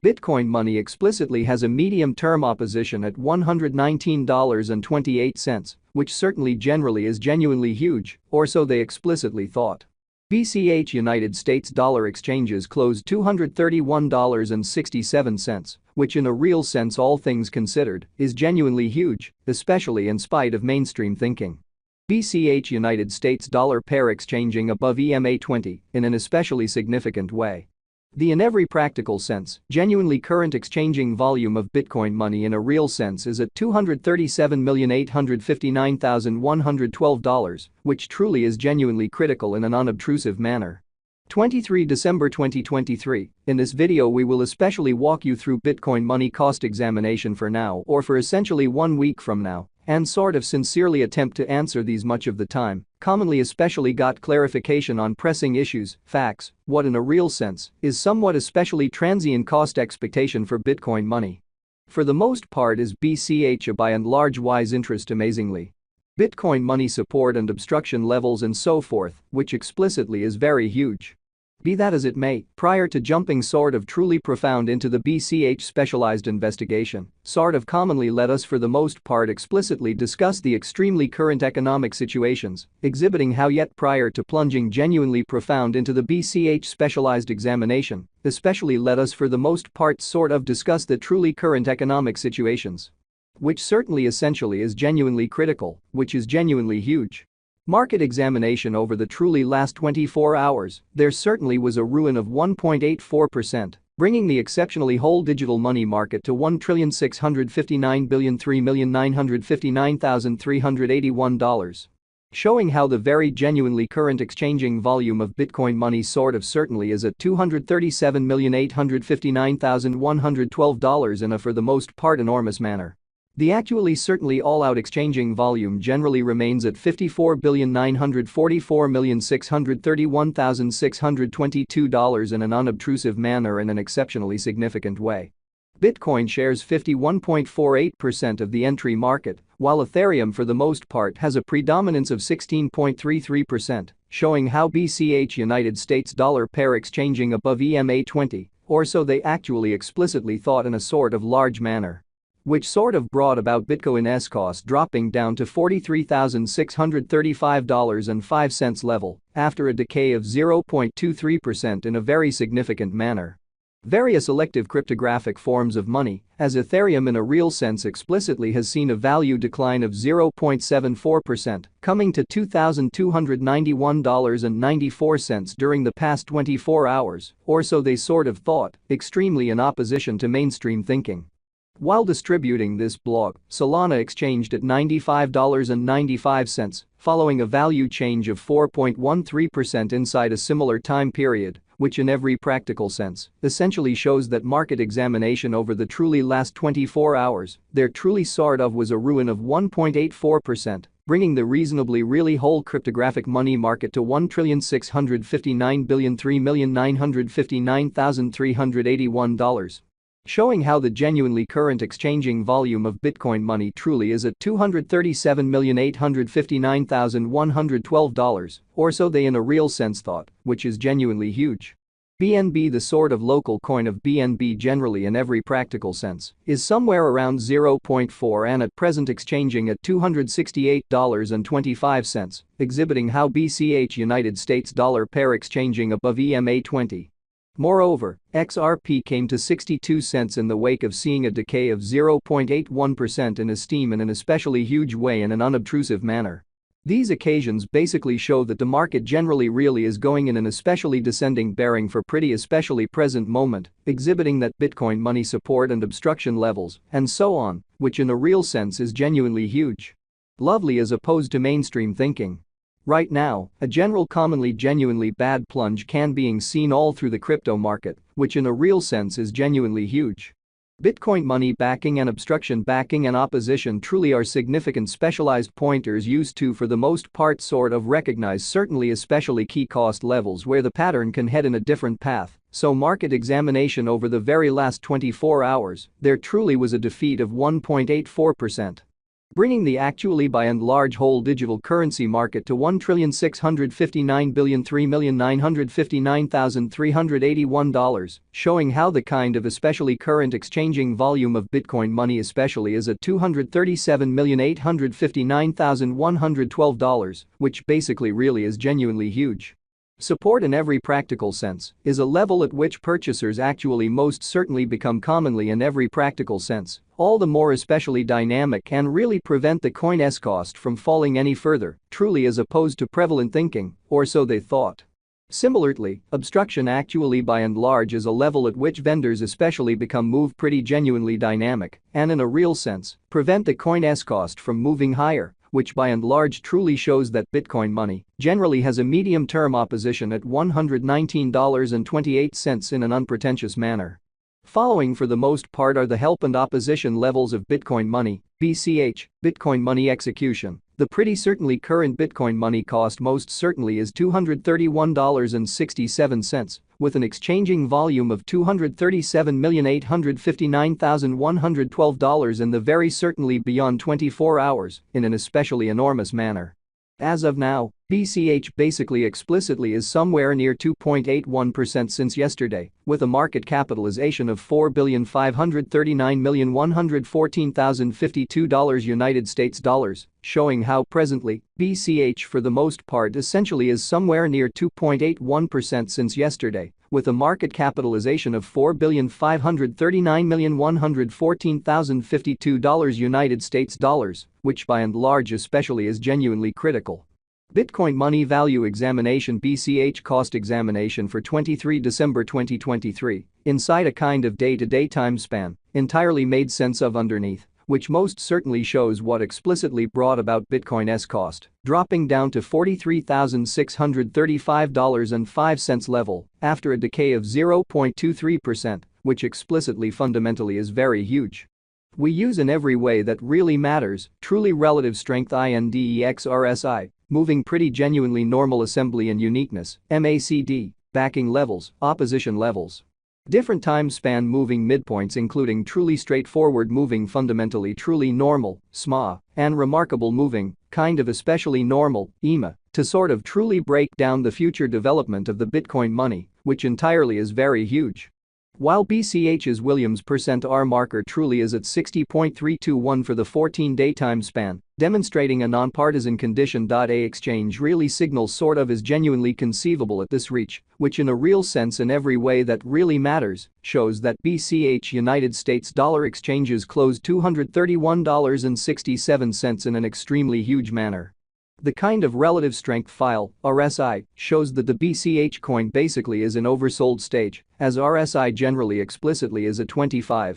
Bitcoin money explicitly has a medium-term opposition at $119.28, which certainly generally is genuinely huge, or so they explicitly thought. BCH United States dollar exchanges closed $231.67, which in a real sense, all things considered, is genuinely huge, especially in spite of mainstream thinking. BCH United States dollar pair exchanging above EMA 20 in an especially significant way. The in every practical sense, genuinely current exchanging volume of Bitcoin money in a real sense is at $237,859,112, which truly is genuinely critical in an unobtrusive manner. 23 December 2023, in this video we will especially walk you through Bitcoin money cost examination for now or for essentially 1 week from now, and sort of sincerely attempt to answer these much of the time, commonly especially got clarification on pressing issues, facts, what in a real sense is somewhat especially transient cost expectation for Bitcoin money. For the most part is BCH a by and large wise interest amazingly. Bitcoin money support and obstruction levels and so forth, which explicitly is very huge. Be that as it may, prior to jumping sort of truly profound into the BCH specialized investigation, sort of commonly let us for the most part explicitly discuss the extremely current economic situations, exhibiting how yet prior to plunging genuinely profound into the BCH specialized examination, especially let us for the most part sort of discuss the truly current economic situations. Which certainly essentially is genuinely critical, which is genuinely huge. Market examination over the truly last 24 hours, there certainly was a ruin of 1.84%, bringing the exceptionally whole digital money market to $1,659,359,381. Showing how the very genuinely current exchanging volume of Bitcoin money sort of certainly is at $237,859,112 in a for the most part enormous manner. The actually certainly all-out exchanging volume generally remains at $54,944,631,622 in an unobtrusive manner in an exceptionally significant way. Bitcoin shares 51.48% of the entry market, while Ethereum for the most part has a predominance of 16.33%, showing how BCH United States dollar pair exchanging above EMA 20, or so they actually explicitly thought in a sort of large manner. Which sort of brought about Bitcoin's cost dropping down to $43,635.05 level after a decay of 0.23% in a very significant manner. Various elective cryptographic forms of money, as Ethereum in a real sense explicitly has seen a value decline of 0.74%, coming to $2,291.94 during the past 24 hours, or so they sort of thought, extremely in opposition to mainstream thinking. While distributing this blog, Solana exchanged at $95.95, following a value change of 4.13% inside a similar time period, which in every practical sense essentially shows that market examination over the truly last 24 hours, there truly sort of was a ruin of 1.84%, bringing the reasonably really whole cryptographic money market to $1,659,359,381. Showing how the genuinely current exchanging volume of Bitcoin money truly is at $237,859,112, or so they in a real sense thought, which is genuinely huge. BNB, the sort of local coin of BNB generally in every practical sense, is somewhere around 0.4 and at present exchanging at $268.25, exhibiting how BCH United States dollar pair exchanging above EMA 20. Moreover, XRP came to 62 cents in the wake of seeing a decay of 0.81% in esteem in an especially huge way in an unobtrusive manner. These occasions basically show that the market generally really is going in an especially descending bearing for pretty especially present moment, exhibiting that Bitcoin money support and obstruction levels, and so on, which in a real sense is genuinely huge. Lovely as opposed to mainstream thinking. Right now, a general commonly genuinely bad plunge can being seen all through the crypto market, which in a real sense is genuinely huge. Bitcoin money backing and obstruction backing and opposition truly are significant specialized pointers used to for the most part sort of recognize certainly especially key cost levels where the pattern can head in a different path, so market examination over the very last 24 hours, there truly was a defeat of 1.84%. bringing the actually by and large whole digital currency market to $1,659,359,381, showing how the kind of especially current exchanging volume of Bitcoin money especially is at $237,859,112, which basically really is genuinely huge. Support in every practical sense is a level at which purchasers actually most certainly become commonly in every practical sense, all the more especially dynamic and really prevent the coin's cost from falling any further, truly as opposed to prevalent thinking, or so they thought. Similarly, obstruction actually by and large is a level at which vendors especially become move pretty genuinely dynamic and in a real sense, prevent the coin's cost from moving higher, which by and large truly shows that Bitcoin money generally has a medium-term opposition at $119.28 in an unpretentious manner. Following for the most part are the help and opposition levels of Bitcoin money, BCH, Bitcoin money execution. The pretty certainly current Bitcoin money cost most certainly is $231.67, with an exchanging volume of $237,859,112 in the very certainly beyond 24 hours, in an especially enormous manner. As of now, BCH basically explicitly is somewhere near 2.81% since yesterday, with a market capitalization of $4,539,114,052 United States dollars, showing how presently, BCH for the most part essentially is somewhere near 2.81% since yesterday, with a market capitalization of $4,539,114,052 United States dollars, which by and large especially is genuinely critical. Bitcoin Money Value Examination BCH Cost Examination for 23 December 2023, inside a kind of day-to-day time span, entirely made sense of underneath, which most certainly shows what explicitly brought about Bitcoin's cost, dropping down to $43,635.05 level after a decay of 0.23%, which explicitly fundamentally is very huge. We use in every way that really matters, truly relative strength INDEX RSI, moving pretty genuinely normal assembly and uniqueness, MACD, backing levels, opposition levels. Different time span moving midpoints including truly straightforward moving fundamentally truly normal, SMA, and remarkable moving, kind of especially normal, EMA, to sort of truly break down the future development of the Bitcoin money, which entirely is very huge. While BCH's Williams %R marker truly is at 60.321 for the 14-day time span, demonstrating a nonpartisan condition. A exchange really signals sort of is genuinely conceivable at this reach, which in a real sense in every way that really matters, shows that BCH United States dollar exchanges closed $231.67 in an extremely huge manner. The kind of relative strength file, RSI, shows that the BCH coin basically is in oversold stage, as RSI generally explicitly is at 25,